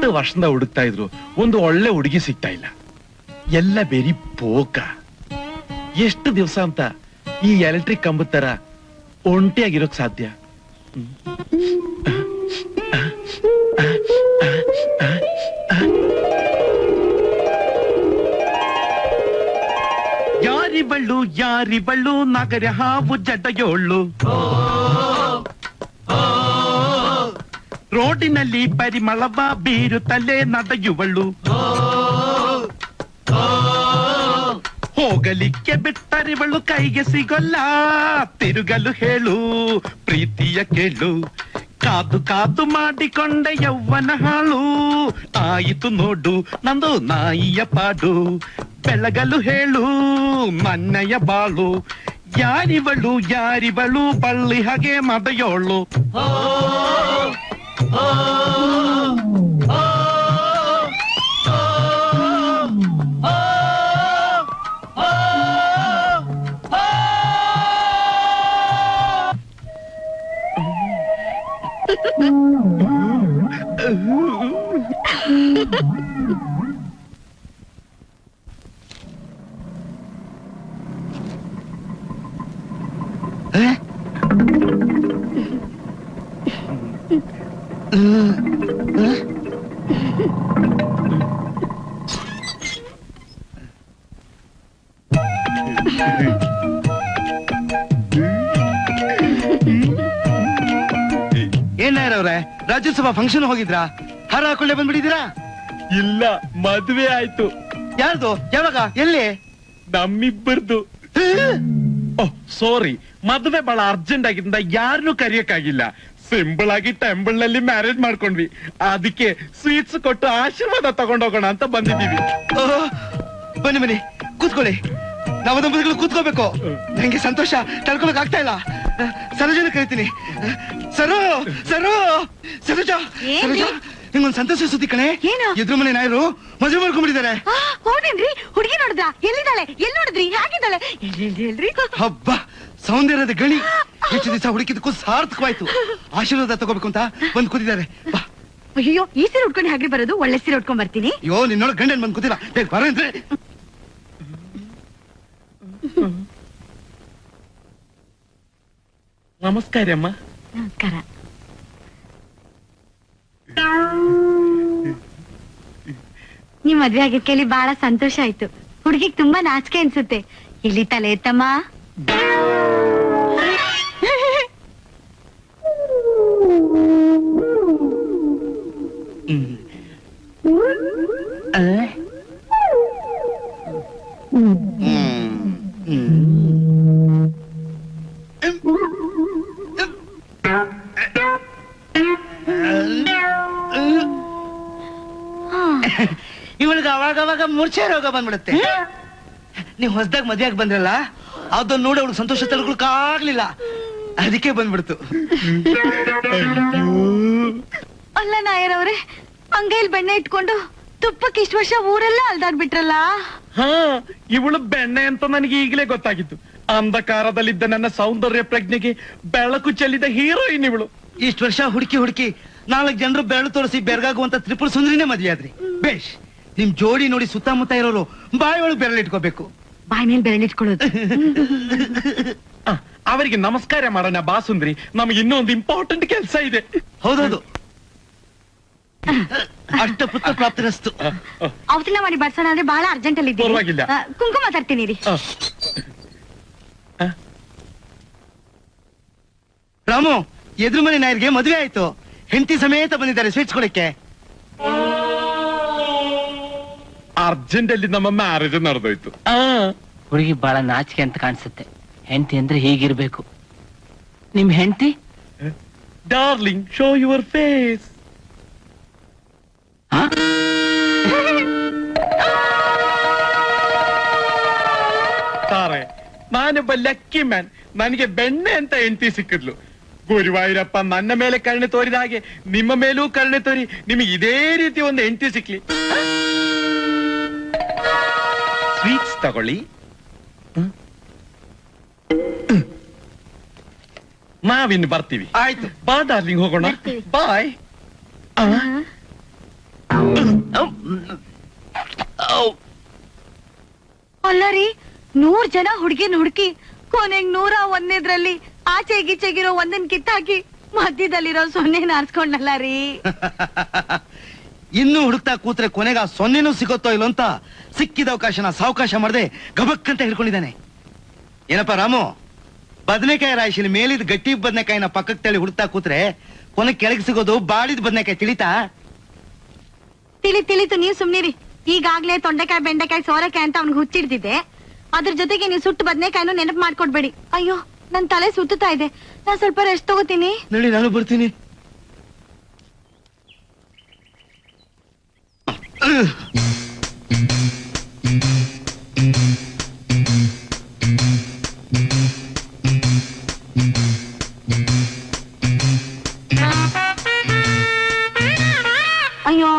ಎಷ್ಟು ವರ್ಷದಿಂದ ಹುಡುಕ್ತಾ ಇದ್ರು ಒಂದು ಒಳ್ಳೆ ಹುಡುಗಿ ಸಿಗ್ತಾ ಇಲ್ಲ. ಎಲ್ಲ ಬೇರಿ ಪೋಕ. ಎಷ್ಟು ದಿವಸ ಅಂತ ಈ ಎಲೆಕ್ಟ್ರಿಕ್ ಕಂಬದ ತರ ಒಂಟಿಯಾಗಿರೋಕ್ ಸಾಧ್ಯ? ಯಾರಿಬಳ್ಳು ನಗರ ಹಾವು ಜಡಯೋಳು, ರೋಡಿನಲ್ಲಿ ಪರಿಮಳವ ಬೀರುತ್ತಲೇ ನಡೆಯುವಳು, ಹೋಗಲಿಕ್ಕೆ ಬಿಟ್ಟರಿವಳು ಕೈಗೆ ಸಿಗೋಲ್ಲ, ತಿರುಗಲು ಹೇಳು ಪ್ರೀತಿಯ ಕೇಳು, ಕಾದು ಕಾದು ಮಾಡಿಕೊಂಡ ಯೌವನ ಹಾಳು, ಆಯಿತು ನೋಡು ನಂದು ನಾಯಿಯ ಪಾಡು, ಬೆಳಗಲು ಹೇಳು ನನ್ನಯ ಬಾಳು, ಯಾರಿವಳು ಬಳ್ಳಿ ಹಾಗೆ ಮದಯೋಳು. ಏನಾರವ್ರೆ, ರಾಜ್ಯೋತ್ಸವ ಫಂಕ್ಷನ್ ಹೋಗಿದ್ರಾ? ಹಾರ ಹಾಕೊಳ್ಳೆ ಬಂದ್ಬಿಟ್ಟಿದ್ದೀರಾ? ಇಲ್ಲ, ಮದುವೆ ಆಯ್ತು. ಯಾರ್ದು? ಯಾವಾಗ? ಎಲ್ಲಿ? ನಮ್ಮಿಬ್ಬರದು. ಸಾರಿ, ಮದುವೆ ಬಹಳ ಅರ್ಜೆಂಟ್ ಆಗಿದ್ದ ಯಾರನ್ನೂ ಕರಿಯಕ್ಕಾಗಿಲ್ಲ. ಸಿಂಪಲ್ ಆಗಿ ಟೆಂಪಲ್ ನಲ್ಲಿ ಮ್ಯಾರೇಜ್ ಮಾಡ್ಕೊಂಡ್ವಿ. ಅದಕ್ಕೆ ಸ್ವೀಟ್ಸ್ ಕೊಟ್ಟು ಆಶೀರ್ವಾದ ತಗೊಂಡೋಗೋಣ ಅಂತ ಬಂದಿದ್ದೀವಿ. ಬನ್ನಿ ಬನ್ನಿ, ಕೂತ್ಕೊಳ್ಳಿ. ನಾವು ದಂಪತಿಗಳು ಕೂತ್ಕೋಬೇಕು. ನಂಗೆ ಸಂತೋಷ ತಡ್ಕೊಳಕ್ ಆಗ್ತಾ ಇಲ್ಲ. ಸರೋಜನ ಕರಿತೀನಿ. ಸರೋಜಾ, ನಿಂಗೊಂದು ಸಂತೋಷ ಸುದ್ದಿ ಕಣೆ. ಎದುರು ಮನೆ ನಾಯರು ಮದುವೆ ಮಾಡ್ಕೊಂಡ್ಬಿಟ್ಟಿದ್ದಾರೆ. ಹೌದೇನ್ರಿ? ಹುಡುಗಿ ನೋಡಿದ್ರಾ? ಎಲ್ಲಿದ್ದಾಳೆ? ಎಲ್ಲಿ ನೋಡಿದ್ರಿ? ಹೇಗಿದ್ದಾಳೆ? ಹೇಳ್ರಿ. ಹಬ್ಬ, ಸೌಂದರ್ಯದ ಗಣಿ. ಹೆಚ್ಚು ದಿವಸ ಹುಡುಕಿದಕ್ಕೂ ಸಾರ್ಥಕವಾಯ್ತು. ಆಶೀರ್ವಾದ ತಗೋಬೇಕು ಅಂತ ಬಂದ್ ಕೂತಿದ್ದಾರೆ. ಬಾ. ಅಯ್ಯೋ, ಈ ಸೀರೆ ಉಟ್ಕೊಂಡು ಹಾಗೆ ಬರೋದು? ಒಳ್ಳೆ ಸೀರೆ ಉಟ್ಕೊಂಡ್ ಬರ್ತೀನಿ. ಅಯ್ಯೋ, ನಿನ್ನೊಳ ಗಂಡನ್ ಬಂದ್ ಕೂತಿಲ್ಲ. ಬರಂದ್ರೆ ನಮಸ್ಕಾರ ಅಮ್ಮ. ನಮಸ್ಕಾರ. ನಿಮ್ ಮದ್ವೆ ಆಗಿದ್ ಕೇಳಿ ಬಹಳ ಸಂತೋಷ ಆಯ್ತು. ಹುಡುಗಿಗ್ ತುಂಬಾ ನಾಚಿಕೆ ಅನ್ಸುತ್ತೆ. ಇಲ್ಲಿ ತಲೆ ಎತ್ತಮ್ಮ. ಇವಳಿಗೆ ಅವಾಗವಾಗ ಮೂರ್ಛೆ ರೋಗ ಬಂದ್ಬಿಡುತ್ತೆ. ನೀವು ಹೊಸದಾಗ ಮದ್ವೆಯಾಗಿ ಬಂದ್ರಲ್ಲ, ಅದನ್ನ ನೋಡಿ ಅವಳು ಸಂತೋಷ ತಡ್ಕೊಳಕ್ಕಾಗ್ಲಿಲ್ಲ. ಅದಕ್ಕೆ ಬಂದ್ಬಿಡ್ತು. ಅಲ್ಲ ನಾಯರವ್ರೆ, ಅಂಗೈಲ್ ಬೆಣ್ಣೆ ಇಟ್ಕೊಂಡು ತುಪ್ಪಕ್ಕೆ ಇಷ್ಟು ವರ್ಷ ಊರೆಲ್ಲ ಅಲ್ದಾಡ್ಬಿಟ್ರಲ್ಲ. ಹಾ, ಇವಳು ಬೆಣ್ಣೆ ಅಂತ ನನಗೆ ಈಗಲೇ ಗೊತ್ತಾಗಿತ್ತು. ಅಂಧಕಾರದಲ್ಲಿದ್ದ ನನ್ನ ಸೌಂದರ್ಯ ಪ್ರಜ್ಞೆಗೆ ಬೆಳಕು ಚೆಲ್ಲಿದ ಹೀರೋಯಿನ್ ಇವಳು. ಇಷ್ಟು ವರ್ಷ ಹುಡುಕಿ 4 ಜನರು ಬೆರಳು ತೋರಿಸಿ ಬೆರಗಾಗುವಂತ ತ್ರಿಪುರ ಸುಂದರಿನೇ ಮದ್ವೆ ಆದ್ರಿ. ಬೇಷ್, ನಿಮ್ ಜೋಡಿ ನೋಡಿ ಸುತ್ತಮುತ್ತ ಇರೋರು ಬಾಯಿ ಒಳಗೆ ಬೆರಳು ಇಟ್ಕೋಬೇಕು. ಬಾಯಿ ಮೇಲೆ ಬೆರಳಿಟ್ಕೊಳ್ಳೋದು. ಅವರಿಗೆ ನಮಸ್ಕಾರ ಮಾಡೋಣ ಬಾ ಸುಂದರಿ, ನಮ್ಗೆ ಇನ್ನೊಂದು ಇಂಪಾರ್ಟೆಂಟ್ ಕೆಲಸ ಇದೆ. ಹೌದೌದು, ಅಷ್ಟ ಪುತ್ರ ಪ್ರಾಪ್ತಿರಸ್ತು. ಔತಣ ಮಾಡಿ ಬರ್ಸೋಣ ಅಂದ್ರೆ ಬಹಳ ಅರ್ಜೆಂಟ್ ಅಲ್ಲಿ ಪರವಾಗಿಲ್ಲ. ಕುಂಕುಮ ತರ್ತೀನಿ ರೀ. ರಾಮು, ಎದುರು ಮನೆ ನಾಯರ್ಗೆ ಮದುವೆ ಆಯ್ತು. ಹೆಂಡತಿ ಸಮೇತ ಬಂದಿದ್ದಾರೆ ಸ್ವೀಟ್ಸ್ ಕೊಡಕ್ಕೆ. ಅರ್ಜೆಂಟ್ ಅಲ್ಲಿ ನಮ್ಮ ಮ್ಯಾರೇಜ್ ನಡೆದೋಯ್ತು. ಹುಡುಗಿ ಬಹಳ ನಾಚಿಕೆ ಅಂತ ಕಾಣಿಸುತ್ತೆ. ಹೆಂಡತಿ ಅಂದ್ರೆ ಹೀಗಿರ್ಬೇಕು. ನಿಮ್ ಹೆಂಡತಿ? Darling, show your face. ತಾರೆ, ನಾನೊಬ್ಬ ಲಕ್ಕಿ ಮ್ಯಾನ್. ನನಗೆ ಬೆಣ್ಣೆ ಅಂತ ಹೆಂಡತಿ ಸಿಕ್ಕಿದ್ಲು. ಗುರುವಾಯೂರಪ್ಪ ನನ್ನ ಮೇಲೆ ಕರುಣೆ ತೋರಿದ ಹಾಗೆ ನಿಮ್ಮ ಮೇಲೂ ಕರುಣೆ ತೋರಿ ನಿಮಗೆ ಇದೇ ರೀತಿ ಒಂದು ಹೆಂಡತಿ ಸಿಕ್ಲಿ. ಸ್ವೀಟ್ಸ್ ತಗೊಳ್ಳಿ. ನಾವಿನ್ನು ಬರ್ತೀವಿ. ಆಯ್ತು, ಬಾ ಡಾರ್ಲಿಂಗ್, ಹೋಗೋಣ. ಬಾಯ್. ಅಲ್ಲ ರೀ 100 ಜನ ಹುಡ್ಗಿನ್ ಹುಡುಕಿ ಕೊನೆಗ್ 101ನೇದ್ರಲ್ಲಿ ಆಚೆ ಗೀಚೆಗಿರೋ ಒಂದನ್ ಕಿತ್ತಾಕಿ ಮಧ್ಯದಲ್ಲಿರೋ ಸೊನ್ನೆನ ಆರ್ಸ್ಕೊಂಡಲ್ಲ ರೀ. ಇನ್ನು ಹುಡುಕ್ತಾ ಕೂತ್ರೆ ಕೊನೆಗ ಸೊನ್ನೆನೂ ಸಿಗುತ್ತೋ ಇಲ್ಲೋ ಅಂತ ಸಿಕ್ಕಿದ ಅವಕಾಶನ ಸಾವಕಾಶ ಮಾಡದೆ ಗಬಕ್ಕಂತ ಹಿಡ್ಕೊಂಡಿದ್ದಾನೆ. ಏನಪ್ಪ ರಾಮು, ಬದನೆಕಾಯಿ ರಾಶಿಲಿ ಮೇಲಿದ್ ಗಟ್ಟಿ ಬದನೆಕಾಯಿನ ಪಕ್ಕಕ್ಕೆ ತಳಿ ಹುಡುಕ್ತಾ ಕೂತ್ರೆ ಕೊನೆ ಕೆಳಗೆ ಸಿಗೋದು ಬಾಳಿದ ಬದನೆಕಾಯಿ ತಿಳಿತಾ? ತಿಳಿತು, ನೀವ್ ಸುಮ್ನಿರಿ. ಈಗಾಗ್ಲೇ ತೊಂಡೆಕಾಯಿ, ಬೆಂಡೆಕಾಯಿ, ಸೋರೆಕಾಯಿ ಅಂತ ಅವ್ನಿಗೆ ಹುಚ್ಚಿಡ್ತಿದ್ದೆ. ಅದ್ರ ಜೊತೆಗೆ ನೀವು ಸುಟ್ಟು ಬದನೆಕಾಯಿನೂ ನೆನಪು ಮಾಡ್ಕೊಡ್ಬೇಡಿ. ಅಯ್ಯೋ, ನನ್ ತಲೆ ಸುತ್ತುತ್ತಾ ಇದೆ, ನಾನ್ ಸ್ವಲ್ಪ ರೆಸ್ಟ್ ತಗೋತೀನಿ. ನೋಡಿ, ನಾನು ಬರ್ತೀನಿ. ಅಯ್ಯೋ,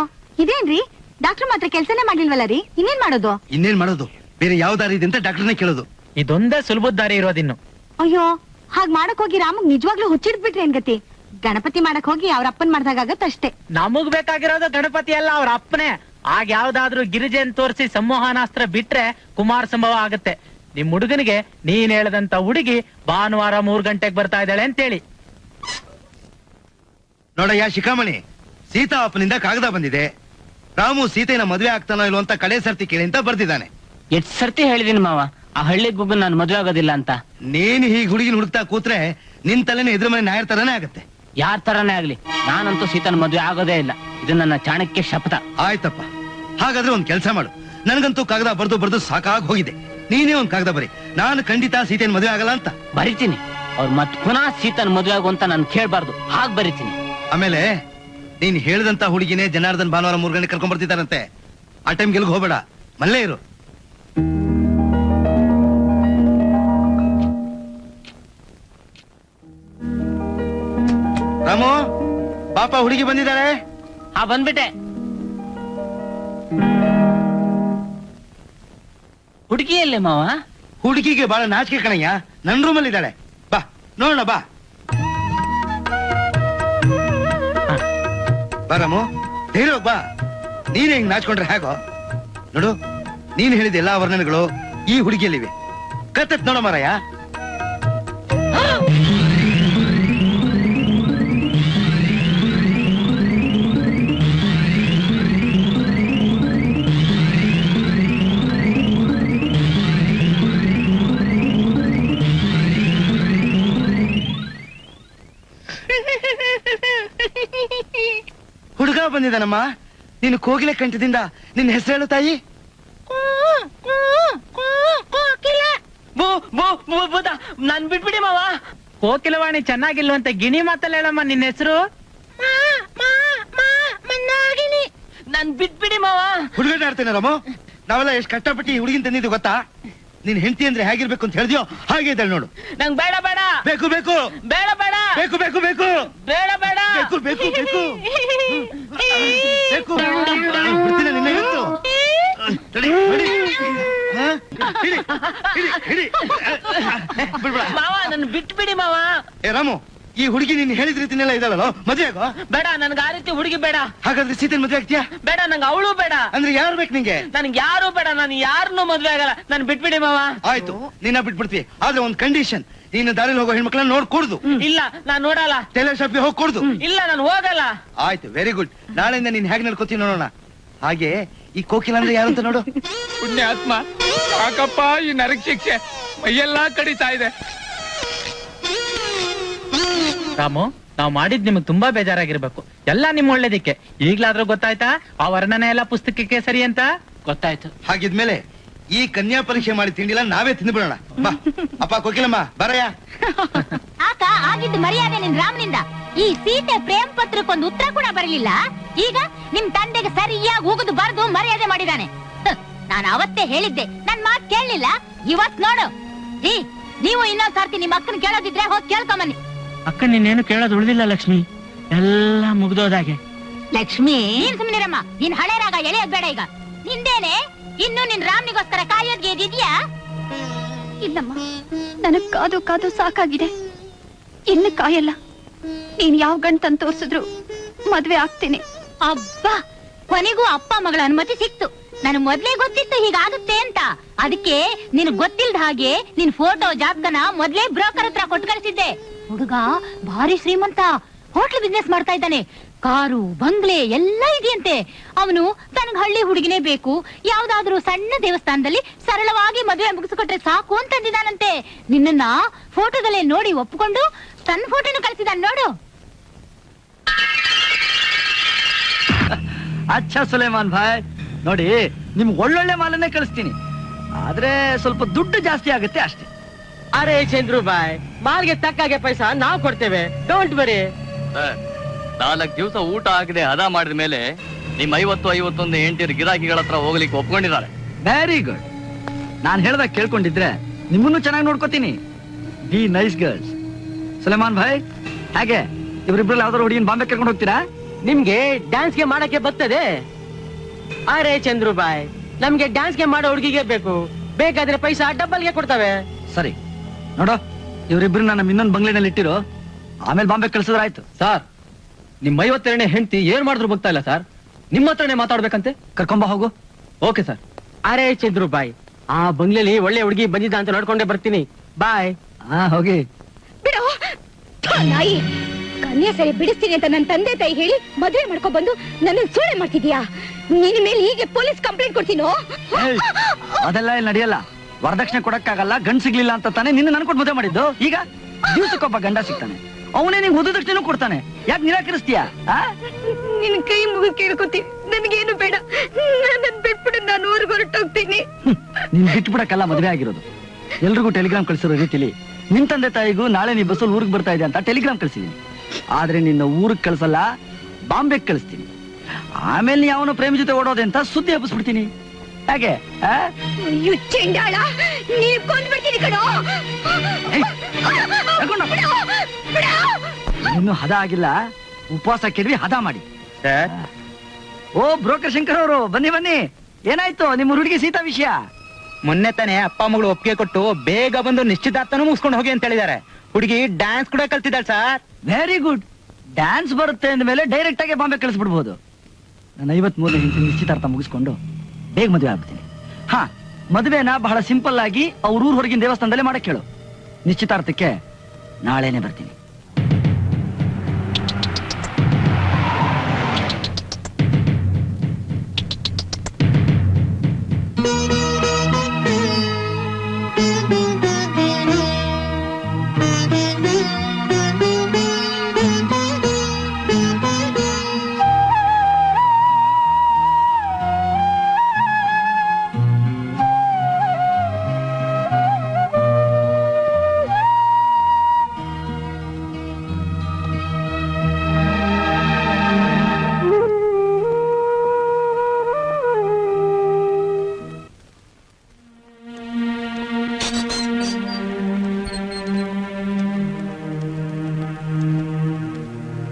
ಇದೇನ್ರಿ ಡಾಕ್ಟರ್ ಮಾತ್ರ ಕೆಲ್ಸನೇ ಮಾಡಿಲ್ವಲ್ಲ ರೀ? ಇನ್ನೇನ್ ಮಾಡೋದು? ಬೇರೆ ಯಾವ ದಾರಿ ಇದೆ ಅಂತ ಡಾಕ್ಟರ್ನೇ ಕೇಳೋದು. ಇದೊಂದೇ ಸುಲಭದ ದಾರಿ ಇರೋದಿನ್ನು. ಅಯ್ಯೋ, ಹಾಗ್ ಮಾಡಕ್ ಹೋಗಿ ರಾಮಗ್ ನಿಜವಾಗ್ಲೂ ಹುಚ್ಚಿಡ್ಬಿಟ್ರಿ ಏನ್ ಗತಿ? ಗಣಪತಿ ಮಾಡಕ್ ಹೋಗಿ ಅವ್ರ ಅಪ್ಪನ್ ಮಾಡ್ದಾಗತ್ತಷ್ಟೇ. ನಮಗ್ ಬೇಕಾಗಿರೋದು ಗಣಪತಿ ಅಲ್ಲ, ಅವ್ರ ಅಪ್ಪನೇ. ಆಗ ಯಾವ್ದಾದ್ರು ಗಿರಿಜೆನ್ ತೋರಿಸಿ ಸಂಮೋಹನಾಸ್ತ್ರ ಬಿಟ್ರೆ ಕುಮಾರ ಸಂಭವ ಆಗತ್ತೆ. ನಿಮ್ ಹುಡುಗನಿಗೆ ನೀನ್ ಹೇಳದಂತ ಹುಡುಗಿ ಭಾನುವಾರ 3 ಗಂಟೆಗೆ ಬರ್ತಾ ಇದ್ದಾಳೆ ಅಂತೇಳಿ. ನೋಡಯ್ಯ ಶಿಖಾಮಣಿ, ಸೀತಾ ಅಪ್ಪನಿಂದ ಕಾಗದ ಬಂದಿದೆ. ರಾಮು ಸೀತೆನ ಮದುವೆ ಆಗ್ತಾನೋ ಇಲ್ವೋ ಅಂತ ಕಡೆ ಸರ್ತಿ ಕೇಳಿ ಅಂತ ಬರ್ದಿದ್ದಾನೆ. ಎಷ್ಟ್ ಸರ್ತಿ ಹೇಳಿದೀನಿ ಮಾವ, ಆ ಹಳ್ಳಿ ಗುಗ್ಗು ನಾನು ಮದುವೆ ಆಗೋದಿಲ್ಲ ಅಂತ. ನೀನ್ ಹೀಗ್ ಹುಡುಗಿನ ಹುಡುಕ್ತಾ ಕೂತ್ರೆ ನಿನ್ ತಲೆನ ಎದುರು ಮನೆ ನಾಯರ್ ತರನೇ ಆಗತ್ತೆ. ಯಾರ್ ತರಾನೇ ಆಗ್ಲಿ, ನಾನಂತೂ ಸೀತನ ಮದುವೆ ಆಗೋದೇ ಇಲ್ಲ. ಇದು ನನ್ನ ಚಾಣಕ್ಯ ಶಪಥ. ಆಯ್ತಪ್ಪ, ಹಾಗಾದ್ರೆ ಒಂದ್ ಕೆಲ್ಸ ಮಾಡು. ನನಗಂತೂ ಕಾಗದ ಬರ್ದು ಸಾಕಾಗಿ ಹೋಗಿದೆ. ನೀನೇ ಒಂದ್ ಕಾಗದ ಬರಿ, ನಾನು ಖಂಡಿತ ಸೀತೆನ ಮದುವೆ ಆಗಲ್ಲ ಅಂತ ಬರಿತೀನಿ. ಅವ್ರು ಮತ್ ಪುನಃ ಸೀತನ ಮದುವೆ ಆಗು ಅಂತ ನಾನು ಕೇಳ್ಬಾರ್ದು, ಹಾಗ್ ಬರಿತೀನಿ. ಆಮೇಲೆ ನೀನ್ ಹೇಳಿದಂತ ಹುಡುಗಿನೇ ಜನಾರ್ದನ್ ಭಾನುವಾರ 3 ಗಂಟೆ ಕರ್ಕೊಂಡ್ ಬರ್ತಿದ್ದಾರಂತೆ. ಆ ಟೈಮ್ ಗೆಲ್ಗ್ ಹೋಗ್ಬೇಡ, ಮಲ್ಲೇ ಇರು. ರಾಮು, ಪಾಪ ಹುಡುಗಿ ಬಂದಿದ್ದಾಳೆ. ಹಾ, ಬಂದ್ಬಿಟ್ಟೆ. ಹುಡುಗಿಯಲ್ಲೇ ಮಾವ? ಹುಡುಗಿಗೆ ಬಹಳ ನಾಚಿಕೆ ಕಣಯ್ಯ. ನನ್ ರೂಮಲ್ಲಿ ಇದ್ದಾಳೆ. ಬಾ ನೋಡೋಣ, ಬಾ ರಾಮು, ಧೈರ್ಯ ಬಾ. ನೀನ್ ಹೆಂಗ್ ನಾಚ್ಕೊಂಡ್ರೆ ಹೇಗೋ ನೋಡು. ನೀನ್ ಹೇಳಿದ ಎಲ್ಲಾ ವರ್ಣನೆಗಳು ಈ ಹುಡುಗಿಯಲ್ಲಿವೆ. ಕತ್ತತ್ ನೋಡೋ ಮಾರಾಯ. ಹುಡುಗ ಬಂದಿದ್ದಾನಮ್ಮ. ನೀನು ಕೋಗಿಲೆ ಕಂಠದಿಂದ ನಿನ್ನ ಹೆಸರು ಹೇಳು ತಾಯಿ. ನಾನ್ ಬಿಟ್ಬಿಡಿ ಮಾವ. ಕೋಕಿಲವಾಣಿ ಚೆನ್ನಾಗಿಲ್ವಂತೆ ಗಿಣಿ ಮಾತಲ್ಲ ಹೇಳಮ್ಮ ನಿನ್ನ ಹೆಸರು. ನನ್ ಬಿಟ್ಬಿಡಿ ಮಾವ. ಹುಡುಗಾಟ ಆಡ್ತೇನೆ ರಾಮು. ನಾವೆಲ್ಲ ಎಷ್ಟು ಕಷ್ಟಪಟ್ಟು ಈ ಹುಡುಗಿನ ತಂದಿದ್ದು ಗೊತ್ತಾ? ನಿನ್ ಹೆಂಡತಿ ಅಂದ್ರೆ ಹೇಗಿರ್ಬೇಕು ಅಂತ ಹೇಳಿದ್ಯೋ ಹಾಗೆ ಇದ್ದಾಳೆ ನೋಡು. ನಂಗ್ ಬೇಡ ಬೇಡ. ಬೇಕು ಬೇಕು ಬೇಡ ಬೇಡ. ಬೇಕು ಬೇಕು ಬೇಕು ಬೇಡ ಬೇಡ. ಬೇಕು ಬೇಕು ಬೇಕು ಬೇಕು. ಬಿಡ್ತೀನಿ ನಿನ್ನ ಇವತ್ತು. ತಡಿ, ತಡಿ. ಹಾ? ಹಿಡಿ, ಹಿಡಿ, ಹಿಡಿ. ಬಿಡ್ಬೇಡ. ಮಾವ ನನ್ ಬಿಟ್ಬಿಡಿ ಮಾವ. ಏ ರಾಮು, ಈ ಹುಡುಗಿ ನೀನ್ ಹೇಳಿದ ರೀತಿನೆಲ್ಲ ಇದ್ದಾಳಲ್ಲ, ಮದ್ವೆ ಆಗೋ. ಬೇಡ, ನನ್ಗೆ ಆ ರೀತಿ ಹುಡುಗಿ ಬೇಡ. ಹಾಗಾದ್ರೆ ಸೀತೆನ್ ಮದ್ವೆ ಆಗ್ತೀಯಾ? ಬೇಡ, ನಂಗೆ ಅವಳು ಬೇಡ. ಅಂದ್ರೆ ಯಾರು ಬೇಕು ನಿಂಗೆ? ನನ್ಗೆ ಯಾರು ಬೇಡ, ನಾನು ಯಾರನ್ನೂ ಮದ್ವೆ ಆಗಲ್ಲ. ನನ್ ಬಿಟ್ಬಿಡಿ ಮಾವ. ಆಯ್ತು, ನಿನ್ನ ಬಿಟ್ಬಿಡ್ತೀವಿ. ಆದ್ರೆ ಒಂದ್ ಕಂಡೀಷನ್, ನೀನು ದಾರಿಲಿ ಹೋಗೋ ಹೆಣ್ಮಕ್ಳನ್ನ ನೋಡ್ ಕೊಡುದು. ಇಲ್ಲ, ನಾನ್ ನೋಡಲ್ಲ. ಟೈಲರ್ ಶಾಪ್ಗೆ ಹೋಗಿ ಕೊಡುದು. ಇಲ್ಲ, ನಾನು ಹೋಗಲ್ಲ. ಆಯ್ತು, ವೆರಿ ಗುಡ್. ನಾಳೆಯಿಂದ ನೀನ್ ಹೇಗ್ ನಡ್ಕೋತೀವಿ ನೋಡೋಣ. ಹಾಗೆ ಈ ಕೋಕಿಲ ಅಂದ್ರೆ ಯಾರು ಅಂತ ನೋಡು. ಪುಣ್ಯಾತ್ಮ, ಸಾಕಪ್ಪ ಈ ನರಕ ಶಿಕ್ಷೆ, ಮೈಯೆಲ್ಲಾ ಕಡಿತಾ ಇದೆ. ರಾಮು, ನಾವ್ ಮಾಡಿದ್ ನಿಮಗ್ ತುಂಬಾ ಬೇಜಾರಾಗಿರ್ಬೇಕು. ಎಲ್ಲ ನಿಮ್ ಒಳ್ಳೇದಿಕ್ಕೆ. ಈಗ್ಲಾದ್ರೂ ಗೊತ್ತಾಯ್ತಾ ಆ ವರ್ಣನೆ ಎಲ್ಲ ಪುಸ್ತಕಕ್ಕೆ ಸರಿ ಅಂತ? ಗೊತ್ತಾಯ್ತು. ಹಾಗಿದ್ಮೇಲೆ ಈ ಕನ್ಯಾ ಪರೀಕ್ಷೆ ಮಾಡಿ ತಿಂಡಿಲ್ಲ ನಾವೇ ತಿಂದ್ಬಿಡೋಣ. ಬಾ ಅಪ್ಪ ಕೋಕಿಲಮ್ಮ, ಬರಯ್ಯ. ಆಕ ಆಗಿದ್ದು ಮರ್ಯಾದೆ ನಿನ್ ರಾಮನಿಂದ. ಈ ಸೀತೆ ಪ್ರೇಮ್ ಪತ್ರಕ್ಕೊಂದು ಉತ್ತರ ಕೂಡ ಬರಲಿಲ್ಲ. ಈಗ ನಿಮ್ ತಂದೆಗೆ ಸರಿಯಾಗಿ ಹೋಗುದು ಬರ್ದು ಮರ್ಯಾದೆ ಮಾಡಿದಾನೆ. ನಾನು ಅವತ್ತೇ ಹೇಳಿದ್ದೆ, ನನ್ ಮಾತ್ ಕೇಳಲಿಲ್ಲ. ಇವತ್ ನೋಡು. ನೀವು ಇನ್ನೊಂದ್ ಸರ್ತಿ ನಿಮ್ ಅಕ್ಕನ ಕೇಳೋದಿದ್ರೆ ಹೋಗಿ ಕೇಳ್ಕೊಂಬನ್ನಿ. ಅಕ್ಕ ನಿನ್ನೇನು ಕೇಳೋದು ಉಳಿದಿಲ್ಲ ಲಕ್ಷ್ಮಿ, ಎಲ್ಲ ಮುಗ್ದೋದಾಗೆ. ಲಕ್ಷ್ಮಿ, ನೀನ್ ಸುಮ್ನಿರಮ್ಮ. ನೀನ್ ಹಳೆ ರಾಗ ಎಳೆಯೋದ್ ಬೇಡ ಈಗ. ನಿಂದೇನೆ ಇನ್ನು ನಿನ್ ರಾಮ್ನಿಗೋಸ್ಕರ ಕಾಯೋದ್ಗೆ ಇದ್ಯಾ? ಇಲ್ಲಮ್ಮ, ನನಗ್ ಕಾದು ಕಾದು ಸಾಕಾಗಿದೆ. ಇನ್ನು ಕಾಯಲ್ಲ. ನೀನ್ ಯಾವ ಗಂಟನ್ ತೋರ್ಸಿದ್ರು ಮದ್ವೆ ಆಗ್ತೀನಿ. ಅಬ್ಬಾ, ಕೊನೆಗೂ ಅಪ್ಪ ಮಗಳ ಅನುಮತಿ ಸಿಕ್ತು. ನನಗೆ ಮೊದ್ಲೇ ಗೊತ್ತಿತ್ತು ಹೀಗಾಗುತ್ತೆ ಅಂತ. ಅದಕ್ಕೆ ನಿನ್ ಗೊತ್ತಿಲ್ದ ಹಾಗೆ ನಿನ್ ಫೋಟೋ ಜಾತಕನ ಮೊದ್ಲೇ ಬ್ರೋಕರ್ ಹತ್ರ ಕೊಟ್ಟು ಕಳಿಸಿದ್ದೆ. ಹುಡುಗ ಭಾರಿ ಶ್ರೀಮಂತ, ಹೋಟ್ಲ್ ಬಿಸ್ನೆಸ್ ಮಾಡ್ತಾ ಇದ್ದಾನೆ. ಕಾರು ಬಂಗ್ಲೆ ಎಲ್ಲ ಇದೆಯಂತೆ. ಅವನು ತನಗ್ ಹಳ್ಳಿ ಹುಡುಗಿನೇ ಬೇಕು, ಯಾವ್ದಾದ್ರೂ ಸಣ್ಣ ದೇವಸ್ಥಾನದಲ್ಲಿ ಸರಳವಾಗಿ ಮದುವೆ ಮುಗಿಸಿಕೊಟ್ರೆ ಸಾಕು ಅಂತಂದಿದ್ದಾನಂತೆ. ನಿನ್ನ ಫೋಟೋದಲ್ಲೇ ನೋಡಿ ಒಪ್ಪಿಕೊಂಡು ತನ್ನ ಫೋಟೋನು ಕಳಿಸಿದಾನ ನೋಡು. ಅಚ್ಚಾ ಸುಲೇಮಾನ್ ಭಾಯ್, ನೋಡಿ ನಿಮ್ಗೆ ಒಳ್ಳೊಳ್ಳೆ ಮಾಲನ್ನೇ ಕಳಿಸ್ತೀನಿ. ಆದ್ರೆ ಸ್ವಲ್ಪ ದುಡ್ಡು ಜಾಸ್ತಿ ಆಗುತ್ತೆ ಅಷ್ಟೇ. ಅರೆ ಚಂದ್ರು ಬಾಯ್, ಮಾಲ್ಗೆ ತಕ್ಕಾಗೆ ಪೈಸಾ ನಾವ್ ಕೊಡ್ತೇವೆ, ಡೋಂಟ್ ಬರಿ. 4 ದಿವಸ ಊಟ ಆಗದೆ ಹದ ಮಾಡಿದ ಮೇಲೆ ನಿಮ್ 50-51 ಹೆಂಡತಿಯರು ಗಿರಾಕಿಗಳ ಹತ್ರ ಹೋಗ್ಲಿಕ್ಕೆ ಒಪ್ಕೊಂಡಿದ್ದಾರೆ. Very good. ನಾನ್ ಹೇಳ್ದಾಗ ಕೇಳ್ಕೊಂಡಿದ್ರೆ ನಿಮ್ಮನ್ನು ಚೆನ್ನಾಗಿ ನೋಡ್ಕೋತೀನಿ. Be nice girls. ಸುಲೇಮಾನ್ ಭಾಯ್, ಹಾಗೆ ಇವರಿಬ್ರಲ್ಲಿ ಯಾವ್ದಾದ್ರು ಹುಡುಗಿನ ಬಾಂಬೆ ಕರ್ಕೊಂಡು ಹೋಗ್ತೀರಾ? ನಿಮ್ಗೆ ಡ್ಯಾನ್ಸ್ಗೆ ಮಾಡಕ್ಕೆ ಬರ್ತದೆ? ಅರೆ ಚಂದ್ರು ಬಾಯ್, ನಮ್ಗೆ ಡ್ಯಾನ್ಸ್ಗೆ ಮಾಡೋ ಹುಡುಗಿಗೆ ಬೇಕು, ಬೇಕಾದ್ರೆ ಪೈಸಾ ಡಬ್ಬಲ್ಗೆ ಕೊಡ್ತವೆ. ಸರಿ ನೋಡು, ಇವರಿಬ್ರು ನಮ್ಮ ಇನ್ನೊಂದು ಬಂಗ್ಲೆನಲ್ಲಿ ಇಟ್ಟಿರೋ, ಆಮೇಲೆ ಬಾಂಬೆ ಕಳ್ಸಿದ್ರಾಯ್ತು. ಸರ್, ನಿಮ್ 52ನೇ ಹೆಂಡತಿ ಏನ್ ಮಾಡಿದ್ರು ಗೊತ್ತಾ ಇಲ್ಲ ಸರ್, ನಿಮ್ಮ ಹತ್ರನೇ ಮಾತಾಡ್ಬೇಕಂತೆ. ಕರ್ಕೊಂಬ ಹೋಗು. Okay sir. ಅರೆ ಚಂದ್ರು ಬಾಯ್, ಆ ಬಂಗ್ಲೆಲಿ ಒಳ್ಳೆ ಹುಡುಗಿ ಬಂದಿದ್ದ ಅಂತ ನೋಡ್ಕೊಂಡೇ ಬರ್ತೀನಿ. ಬಾಯ್. ಹೋಗಿ. ಬಿಡು ನಾಯಿ, ಕನ್ಯಾ ಸರಿ ಬಿಡಿಸ್ತೀನಿ ಅಂತ ನನ್ನ ತಂದೆ ತಾಯಿ ಹೇಳಿ ಮದುವೆ ಮಾಡ್ಕೊ ಬಂದು ನನ್ನ ಸೂಳೆ ಮಾಡ್ತಿದ್ಯಾ? ನಿನ್ನ ಮೇಲೆ ಹೀಗೆ ಪೊಲೀಸ್ ಕಂಪ್ಲೇಂಟ್ ಕೊಡ್ತೀನೋ? ಅದೆಲ್ಲ ಇಲ್ಲಿ ನಡೆಯಲ್ಲ. ವರದಕ್ಷಿಣೆ ಕೊಡಕ್ಕಾಗಲ್ಲ, ಗಂಡ್ ಸಿಗ್ಲಿಲ್ಲ ಅಂತ ತಾನೇ ನಿನ್ನ ನನ್ಕೊಟ್ಟು ಮದುವೆ ಮಾಡಿದ್ದು. ಈಗ ದಿವ್ಸಕ್ಕೊಬ್ಬ ಗಂಡ ಸಿಗ್ತಾನೆ, ಅವನೇ ನಿಂಗೆ ವಧುದಕ್ಷಿಣೆ ಕೊಡ್ತಾನೆ. ಯಾಕೆ ನಿರಾಕರಿಸ್ತೀಯಾ? ನಿನ್ ಕೈ ಮುಗಿ ಕೇಳ್ಕೊತೀನಿ, ನನ್ಗೇನು ಬೇಡ, ನನ್ನ ಬಿಟ್ಬಿಡು, ನಾನು ಊರಿಗೆ ಹೊರಟೋಗ್ತೀನಿ. ನೀನ್ ಬಿಟ್ಬಿಡಕ್ಕೆಲ್ಲ ಮದುವೆ ಆಗಿರೋದು. ಎಲ್ರಿಗೂ ಟೆಲಿಗ್ರಾಮ್ ಕಳಿಸಿರೋ ರೀತಿಲಿ ನಿನ್ ತಂದೆ ತಾಯಿಗೂ ನಾಳೆ ನೀ ಬಸ್ಸಲ್ಲಿ ಊರಿಗೆ ಬರ್ತಾ ಇದೆ ಅಂತ ಟೆಲಿಗ್ರಾಮ್ ಕಳಿಸಿದೀನಿ. ಆದ್ರೆ ನಿನ್ನ ಊರಿಗೆ ಕಳ್ಸಲ್ಲ, ಬಾಂಬೆಗೆ ಕಳಿಸ್ತೀನಿ. ಆಮೇಲೆ ನೀ ಅವನು ಪ್ರೇಮ ಜೊತೆ ಓಡೋದೆ ಅಂತ ಸುದ್ದಿ ಹಬ್ಬಿಸ್ಬಿಡ್ತೀನಿ. ಹಾಗೆ ಚಂಡಾಳ, ನೀನ್ ಕೊಂಡ್ಬಿಡ್ತೀನಿ ಕಣೋ. ಇನ್ನು ಹದ ಆಗಿಲ್ಲ, ಉಪವಾಸ ಕೆಡವಿ ಹದ ಮಾಡಿ. ಓ ಬ್ರೋಕರ್ ಶಂಕರ್ ಅವರು, ಬನ್ನಿ ಬನ್ನಿ. ಏನಾಯ್ತು ನಿಮ್ಮ ಹುಡುಗಿ ಸೀತಾ ವಿಷಯ? ಮೊನ್ನೆ ತಾನೇ ಅಪ್ಪ ಮಗಳು ಒಪ್ಪಿಗೆ ಕೊಟ್ಟು ಬೇಗ ಬಂದು ನಿಶ್ಚಿತಾರ್ಥನೂ ಮುಗಿಸ್ಕೊಂಡು ಹೋಗಿ ಅಂತ ಹೇಳಿದ್ದಾರೆ. ಹುಡುಗಿ ಡ್ಯಾನ್ಸ್ ಕೂಡ ಕಲ್ತಿದ್ದಾಳೆ ಸರ್. Very good. ಡ್ಯಾನ್ಸ್ ಬರುತ್ತೆ ಅಂದ ಮೇಲೆ ಡೈರೆಕ್ಟ್ ಆಗಿ ಬಾಂಬೆ ಕಳಿಸ್ಬಿಡ್ಬೋದು. ನಾನು 53 ಹೆಂಡತಿ ನಿಶ್ಚಿತಾರ್ಥ ಮುಗಿಸ್ಕೊಂಡು ಬೇಗ ಮದುವೆ ಆಗ್ಬಿಡ್ತೀನಿ. ಮದುವೆನ ಬಹಳ ಸಿಂಪಲ್ ಆಗಿ ಅವ್ರ ಊರ್ ಹೊರಗಿನ ದೇವಸ್ಥಾನದಲ್ಲೇ ಮಾಡಕ್ ಹೇಳು. ನಿಶ್ಚಿತಾರ್ಥಕ್ಕೆ ನಾಳೆನೆ ಬರ್ತೀನಿ.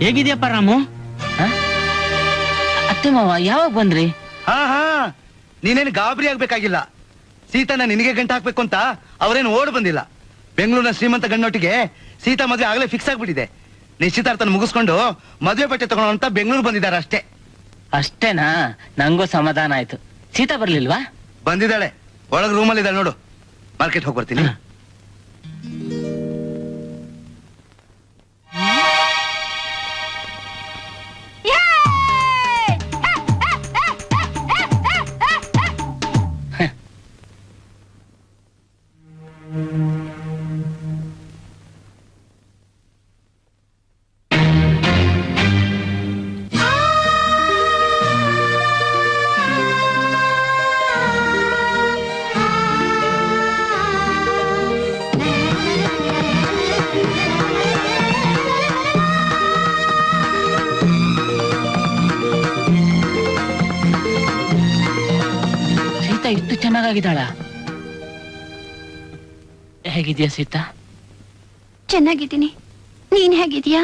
ಹೇಗಿದ್ಯಪ್ಪ ರಾಮು? ಅತ್ತೆ ಮಾವ ಯಾವಾಗ ಬಂದ್ರಿ? ನೀನೇನು ಗಾಬರಿ ಆಗ್ಬೇಕಾಗಿಲ್ಲ. ಸೀತಾನ ನಿನಗೆ ಗಂಟು ಹಾಕ್ಬೇಕು ಅಂತ ಅವರೇನು ಓಡ್ ಬಂದಿಲ್ಲ. ಬೆಂಗಳೂರಿನ ಶ್ರೀಮಂತ ಗಂಡೊಟ್ಟಿಗೆ ಸೀತಾ ಮದುವೆ ಆಗ್ಲೇ ಫಿಕ್ಸ್ ಆಗ್ಬಿಟ್ಟಿದೆ. ನಿಶ್ಚಿತಾರ್ಥನ ಮುಗಿಸ್ಕೊಂಡು ಮದುವೆ ಬಟ್ಟೆ ತಗೊಳ್ಳೋ ಅಂತ ಬೆಂಗಳೂರು ಬಂದಿದ್ದಾರೆ ಅಷ್ಟೇ. ಅಷ್ಟೇನಾ? ನಂಗೂ ಸಮಾಧಾನ ಆಯ್ತು. ಸೀತಾ ಬರ್ಲಿಲ್ವಾ? ಬಂದಿದ್ದಾಳೆ, ಒಳಗ್ ರೂಮಲ್ಲಿ ಇದ್ದಾಳೆ ನೋಡು. ಮಾರ್ಕೆಟ್ ಹೋಗಿ ಬರ್ತೀನಿ. ಇಷ್ಟು ಚೆನ್ನಾಗಿದ್ದಾಳ? ಹೇಗಿದ್ಯಾ ಸೀತಾ? ಚೆನ್ನಾಗಿದ್ದೀನಿ. ನೀನ್ ಹೇಗಿದ್ಯಾ?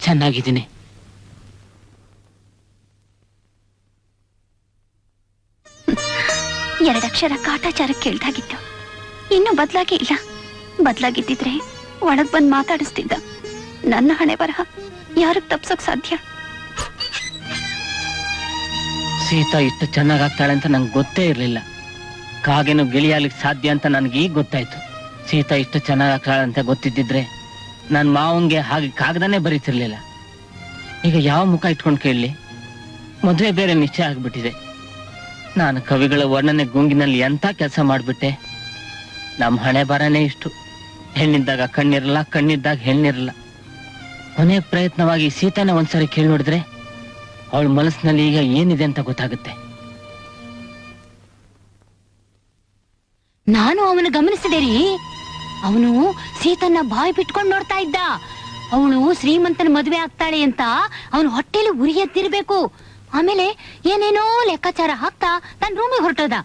ಚೆನ್ನಾಗಿದ್ದೀನಿ. ಎರಡಕ್ಷರ ಕಾಟಾಚಾರ ಕೇಳ್ದಾಗಿತ್ತು. ಇನ್ನೂ ಬದಲಾಗಿ ಇಲ್ಲ. ಬದಲಾಗಿದ್ದಿದ್ರೆ ಒಳಗ್ ಬಂದ್ ಮಾತಾಡಿಸ್ತಿದ್ದ. ನನ್ನ ಹಣೆ ಬರಹ ಯಾರಿಗ್ ತಪ್ಸಕ್ ಸಾಧ್ಯ? ಸೀತಾ ಇಷ್ಟು ಚೆನ್ನಾಗ್ ಆಗ್ತಾಳೆ ಅಂತ ನಂಗೆ ಗೊತ್ತೇ ಇರ್ಲಿಲ್ಲ. ಕಾಗೆನು ಗಿಳಿಯಾಲಿಕ್ಕೆ ಸಾಧ್ಯ ಅಂತ ನನ್ಗೆ ಈಗ ಗೊತ್ತಾಯ್ತು. ಸೀತಾ ಇಷ್ಟು ಚೆನ್ನಾಗ್ ಆಗ್ತಾಳೆ ಅಂತ ಗೊತ್ತಿದ್ದಿದ್ರೆ ನನ್ ಮಾವಂಗೆ ಹಾಗೆ ಕಾಗದನೇ ಬರೀತಿರ್ಲಿಲ್ಲ. ಈಗ ಯಾವ ಮುಖ ಇಟ್ಕೊಂಡು ಕೇಳಲಿ? ಮದುವೆ ಬೇರೆ ನಿಶ್ಚಯ ಆಗ್ಬಿಟ್ಟಿದೆ. ನಾನು ಕವಿಗಳ ವರ್ಣನೆ ಗುಂಗಿನಲ್ಲಿ ಎಂತ ಕೆಲಸ ಮಾಡ್ಬಿಟ್ಟೆ. ನಮ್ ಹಣೆ ಬರನೇ ಇಷ್ಟು. ಹೆಣ್ಣಿದ್ದಾಗ ಕಣ್ಣಿರಲ್ಲ, ಕಣ್ಣಿದ್ದಾಗ ಹೆಣ್ಣಿರಲ್ಲ. ಕೊನೆ ಪ್ರಯತ್ನವಾಗಿ ಸೀತಾನ ಒಂದ್ಸರಿ ಕೇಳಿ ನೋಡಿದ್ರೆ ಅವಳ ಮನಸ್ಸಿನಲ್ಲಿ ಈಗ ಏನಿದೆ ಅಂತ ಗೊತ್ತಾಗುತ್ತೆ. ನಾನು ಅವನು ಗಮನಿಸಿದೆ ರೀ. ಅವನು ಸೀತನ್ನ ಬಾಯಿ ಬಿಟ್ಕೊಂಡು ನೋಡ್ತಾ ಇದ್ದ. ಅವಳು ಶ್ರೀಮಂತನ ಮದುವೆ ಆಗ್ತಾಳೆ ಅಂತ ಅವನು ಹೊಟ್ಟೆಲಿ ಉರಿ ಎತ್ತಿರ್ಬೇಕು. ಆಮೇಲೆ ಏನೇನೋ ಲೆಕ್ಕಾಚಾರ ಹಾಕ್ತಾ ತನ್ನ ರೂಮಿಗೆ ಹೊರಟೋದ.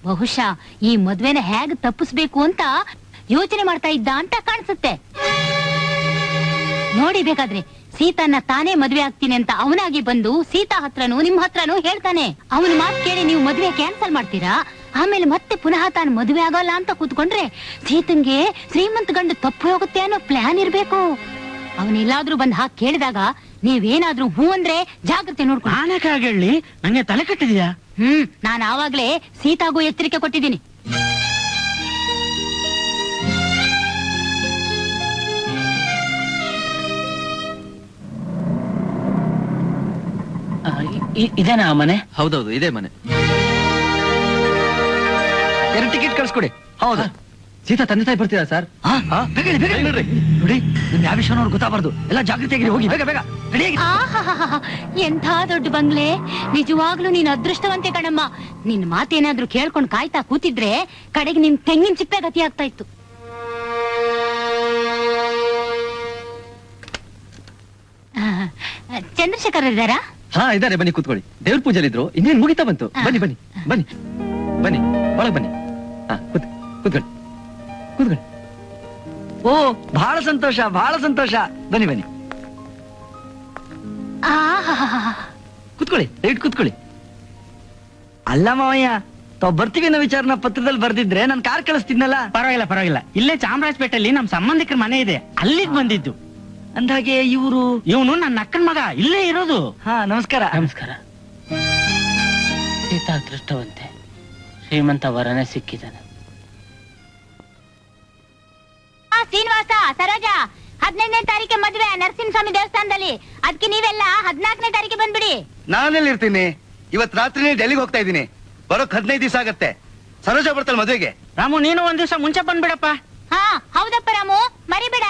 ಬಹುಶಃ ಈ ಮದ್ವೆನ ಹೇಗ್ ತಪ್ಪಿಸ್ಬೇಕು ಅಂತ ಯೋಚನೆ ಮಾಡ್ತಾ ಇದ್ದ ಅಂತ ಕಾಣಿಸುತ್ತೆ. ನೋಡಿ, ಬೇಕಾದ್ರೆ ಸೀತನ್ನ ತಾನೇ ಮದ್ವೆ ಆಗ್ತೀನಿ ಅಂತ ಅವನಾಗಿ ಬಂದು ಸೀತಾ ಹತ್ರನೂ ನಿಮ್ ಹತ್ರನೂ ಹೇಳ್ತಾನೆ. ಅವನ ಮಾತು ಕೇಳಿ ನೀವು ಮದ್ವೆ ಕ್ಯಾನ್ಸಲ್ ಮಾಡ್ತೀರಾ, ಆಮೇಲೆ ಮತ್ತೆ ಪುನಃ ತಾನು ಮದ್ವೆ ಆಗೋಲ್ಲ ಅಂತ ಕೂತ್ಕೊಂಡ್ರೆ ಸೀತನ್ಗೆ ಶ್ರೀಮಂತ ಗಂಡು ತಪ್ಪು ಹೋಗುತ್ತೆ ಅನ್ನೋ ಪ್ಲಾನ್ ಇರ್ಬೇಕು. ಅವನೆಲ್ಲಾದ್ರೂ ಬಂದ್ ಹಾಕಿ ಕೇಳಿದಾಗ ನೀವೇನಾದ್ರೂ ಹೂ ಅಂದ್ರೆ ಜಾಗ್ರತೆ ನೋಡ್ಕೊಂಡು. ನಾನಕ್ಕೆ ಹೇಳಿ ನಂಗೆ ತಲೆ ಕಟ್ಟಿದ್ಯಾ? ನಾನು ಆವಾಗ್ಲೇ ಸೀತಾಗೂ ಎಚ್ಚರಿಕೆ ಕೊಟ್ಟಿದ್ದೀನಿ. ಇದೇನಾ ಆ ಮನೆ? ಹೌದೌದು, ಇದೇ ಮನೆ. 2 ಟಿಕೆಟ್ ಕಳ್ಸ್ಕೊಡಿ. ಹೌದಾ? ಸೀತಾ ತಂದೆ ತಾಯಿ ಬರ್ತೀರಾ ಸರ್? ನೋಡಿ, ನಿಮ್ ಯಾವ ವಿಷಯ ಅವ್ರು ಗೊತ್ತಾಗಬಾರ್ದು. ಎಲ್ಲ ಜಾಗೃತಿಯಾಗಿ ಹೋಗಿ, ಬೇಗ ಬೇಗ ರೆಡಿ. ಎಂಥ ದೊಡ್ಡ ಬಂಗ್ಲೆ. ನಿಜವಾಗ್ಲೂ ನೀನ್ ಅದೃಷ್ಟವಂತೆ ಕಣಮ್ಮ. ನಿನ್ ಮಾತೇನಾದ್ರೂ ಕೇಳ್ಕೊಂಡ್ ಕಾಯ್ತಾ ಕೂತಿದ್ರೆ ಕಡೆಗೆ ನಿನ್ ತೆಂಗಿನ ಚಿಪ್ಪೆ ಗತಿ ಆಗ್ತಾ ಇತ್ತು. ಚಂದ್ರಶೇಖರ್ ಇದ್ದಾರಾ? ಹಾ, ಇದಾರೆ. ಬನ್ನಿ ಕೂತ್ಕೊಳ್ಳಿ. ದೇವ್ರ ಪೂಜೆಲಿದ್ರು, ಇನ್ನೇನ್ ಮುಗಿತಾ ಬಂತು. ಬನ್ನಿ ಬನ್ನಿ ಬನ್ನಿ ಬನ್ನಿ, ಒಳಗ್ ಬನ್ನಿ. ಹಾ, ಕೂತ್ಕೊಳ್ಳಿ ಕೂತ್ಕೊಳ್ಳಿ. ಓ, ಬಹಳ ಸಂತೋಷ, ಬಹಳ ಸಂತೋಷ. ಬನ್ನಿ ಬನ್ನಿ, ಕೂತ್ಕೊಳ್ಳಿ, ದಯವಿಟ್ಟು ಕೂತ್ಕೊಳ್ಳಿ. ಅಲ್ಲ ಮಾವಯ್ಯ, ತಾವ್ ಬರ್ತೀವಿ ಅನ್ನೋ ವಿಚಾರನ ಪತ್ರದಲ್ಲಿ ಬರ್ದಿದ್ರೆ ನಾನು ಕಾರ್ ಕಳಿಸ್ತಿದ್ನಲ್ಲ. ಪರವಾಗಿಲ್ಲ ಪರವಾಗಿಲ್ಲ. ಇಲ್ಲೇ ಚಾಮರಾಜಪೇಟೆಯಲ್ಲಿ ನಮ್ ಸಂಬಂಧಿಕರ ಮನೆ ಇದೆ, ಅಲ್ಲಿಗೆ ಬಂದಿದ್ದು. ಅಂದಾಗೆ ಇವನು ನನ್ನ ಅಕ್ಕನ ಮಗ, ಇಲ್ಲೇ ಇರೋದು. ಹಾ, ನಮಸ್ಕಾರ. ನಮಸ್ಕಾರ. ಸೀತಾ ಅದೃಷ್ಟವಂತೆ, ಶ್ರೀಮಂತ ವರನೇ ಸಿಕ್ಕಿದ್ದಾನೆ. ಶ್ರೀನಿವಾಸ, ಸರೋಜಾ, 15ನೇ ತಾರೀಕೆ ಮದ್ವೆ ನರಸಿಂಹಸ್ವಾಮಿ ದೇವಸ್ಥಾನದಲ್ಲಿ. ಅದಕ್ಕೆ ನೀವೆಲ್ಲ 14ನೇ ತಾರೀಕೆ ಬಂದ್ಬಿಡಿ. ನಾನೆಲ್ಲಿರ್ತೀನಿ? ಇವತ್ ರಾತ್ರಿ ಡೆಲ್ಲಿಗೆ ಹೋಗ್ತಾ ಇದ್ದೀನಿ. ಬರೋಕ್ 15 ದಿವಸ ಆಗತ್ತೆ. ಸರೋಜಾ ಬರ್ತಾಳೆ ಮದ್ವೆಗೆ. ರಾಮು, ನೀನು ಒಂದ್ ದಿವಸ ಮುಂಚೆ ಬಂದ್ಬಿಡಪ್ಪ. ಹಾ, ಹೌದಪ್ಪ ರಾಮು, ಮರಿಬೇಡ.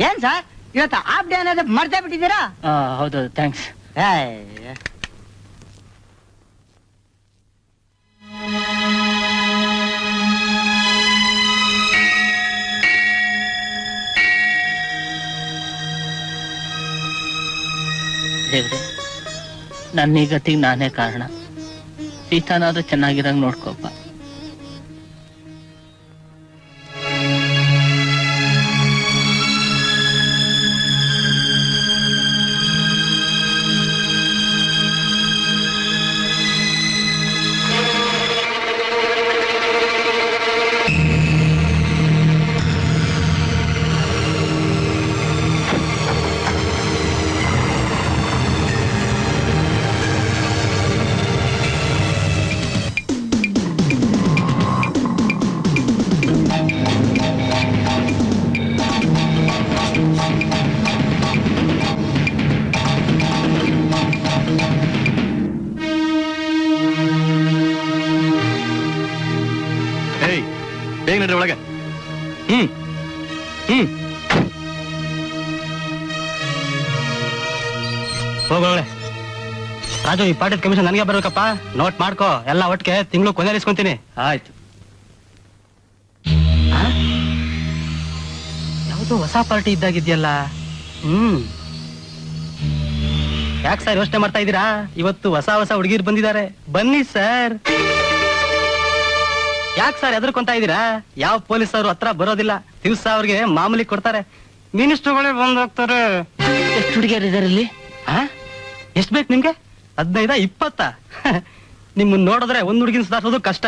ಏನ್ ಸರ್, ಇವತ್ತು ಆಫ್ ಡೇ ಅನ್ನೋದು ಮರ್ತಾ ಬಿಟ್ಟಿದ್ದೀರಾ? ಹೌದು, ಥ್ಯಾಂಕ್ಸ್. ದೇವ್ರೆ, ನನ್ನ ಈ ಗತಿಗೆ ನಾನೇ ಕಾರಣ. ಸೀತಾನಾದ್ರೂ ಚೆನ್ನಾಗಿರಂಗ್ ನೋಡ್ಕೋಪ್ಪ. ಬೇಗ ನಡ್ರಿ ಒಳಗೆ. ಹೋಗೋಳೆ ರಾಜು, ಈ ಪಾಠದ ಕಮಿಷನ್ ನನಗೆ ಬರ್ಬೇಕಪ್ಪ. ನೋಟ್ ಮಾಡ್ಕೋ, ಎಲ್ಲ ಒಟ್ಟಿಗೆ ತಿಂಗಳು ಕೊನೆಲಿಸ್ಕೊಂತೀನಿ. ಆಯ್ತು. ಯಾವ್ದು ಹೊಸ ಪಾರ್ಟಿ ಇದ್ದಾಗಿದ್ಯಲ್ಲ. ಯಾಕೆ ಸರ್ ಯೋಚನೆ ಮಾಡ್ತಾ ಇದ್ದೀರಾ? ಇವತ್ತು ಹೊಸ ಹೊಸ ಹುಡುಗಿರು ಬಂದಿದ್ದಾರೆ, ಬನ್ನಿ ಸರ್. ಯಾಕೆ ಸರ್ ಎದುರ್ಕೊಂತ ಇದ್ದೀರಾ? ಯಾವ ಪೊಲೀಸರು ಹತ್ರ ಬರೋದಿಲ್ಲ, ದಿವ್ಸ ಅವ್ರಿಗೆ ಮಾಮೂಲಿ ಕೊಡ್ತಾರೆ. ಮಿನಿಸ್ಟರ್ಗಳೇ ಬಂದ್ ಹೋಗ್ತಾರೆ. ಎಷ್ಟು ಹುಡುಗಿಯರಿದ್ದಾರೆ ಇಲ್ಲಿ? ಎಷ್ಟ್ ಬೇಕು ನಿಮ್ಗೆ? 15 20? ನಿಮ್ಮನ್ನ ನೋಡಿದ್ರೆ ಒಂದ್ ಹುಡುಗಿನ ಸುಧಾರಿಸೋದು ಕಷ್ಟ.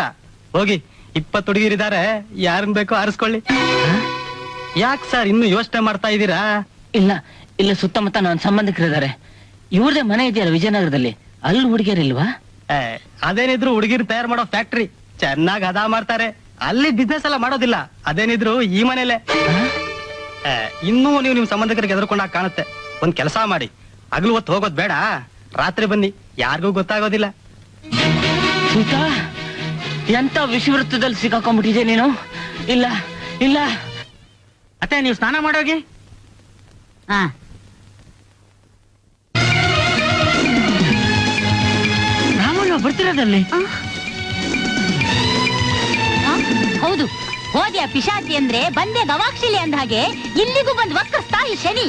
ಹೋಗಿ 20 ಹುಡುಗಿರಿದ್ದಾರೆ, ಯಾರನ್ ಬೇಕೋ ಆರಿಸ್ಕೊಳ್ಳಿ. ಯಾಕೆ ಸರ್ ಇನ್ನು ಯೋಚನೆ ಮಾಡ್ತಾ ಇದ್ದೀರಾ? ಇಲ್ಲ, ಇಲ್ಲ ಸುತ್ತಮುತ್ತ ನನ್ನ ಸಂಬಂಧಿಕರಿದ್ದಾರೆ. ಇವ್ರದೇ ಮನೆ ಇದೆಯಲ್ಲ ವಿಜಯನಗರದಲ್ಲಿ, ಅಲ್ಲಿ ಹುಡುಗಿಯರಿಲ್ವಾ? ಅದೇನಿದ್ರು ಹುಡುಗಿರು ತಯಾರು ಮಾಡೋ ಫ್ಯಾಕ್ಟ್ರಿ, ಚೆನ್ನಾಗಿ ಹದ ಮಾಡ್ತಾರೆ. ಅಲ್ಲಿ ಬಿಸ್ನೆಸ್ ಎಲ್ಲ ಮಾಡೋದಿಲ್ಲ. ಅದೇನಿದ್ರು ಈ ಮನೇಲೆ. ಇನ್ನೂ ನೀವು ನಿಮ್ ಸಂಬಂಧಿಕರಿಗೆ ಎದುರ್ಕೊಂಡಾಗ ಕಾಣುತ್ತೆ. ಒಂದ್ ಕೆಲಸ ಮಾಡಿ, ಹಗಲು ಹೊತ್ತು ಹೋಗೋದ್ ಬೇಡ, ರಾತ್ರಿ ಬನ್ನಿ, ಯಾರಿಗೂ ಗೊತ್ತಾಗೋದಿಲ್ಲ. ಸೀತಾ, ಎಂತ ವಿಷವೃತ್ತದಲ್ಲಿ ಸಿಕ್ಕಾಕೊಂಡ್ಬಿಟ್ಟಿದೆ ನೀನು. ಇಲ್ಲ ಇಲ್ಲ ಅತ್ತೆ, ನೀವು ಸ್ನಾನ ಮಾಡೋಗಿ. ರಾಮಣ್ಣ ಬರ್ತಿರೋದಲ್ಲಿ. ಹೌದು, ಹೋದ್ಯ ಪಿಶಾಚಿ ಅಂದ್ರೆ ಬಂದೆ ಗವಾಕ್ಷಿಲಿ ಅಂದ ಹಾಗೆ ಇಲ್ಲಿಗೂ ಬಂದ್ ವಕ್ರಸ್ತಾ ಈ ಶನಿ.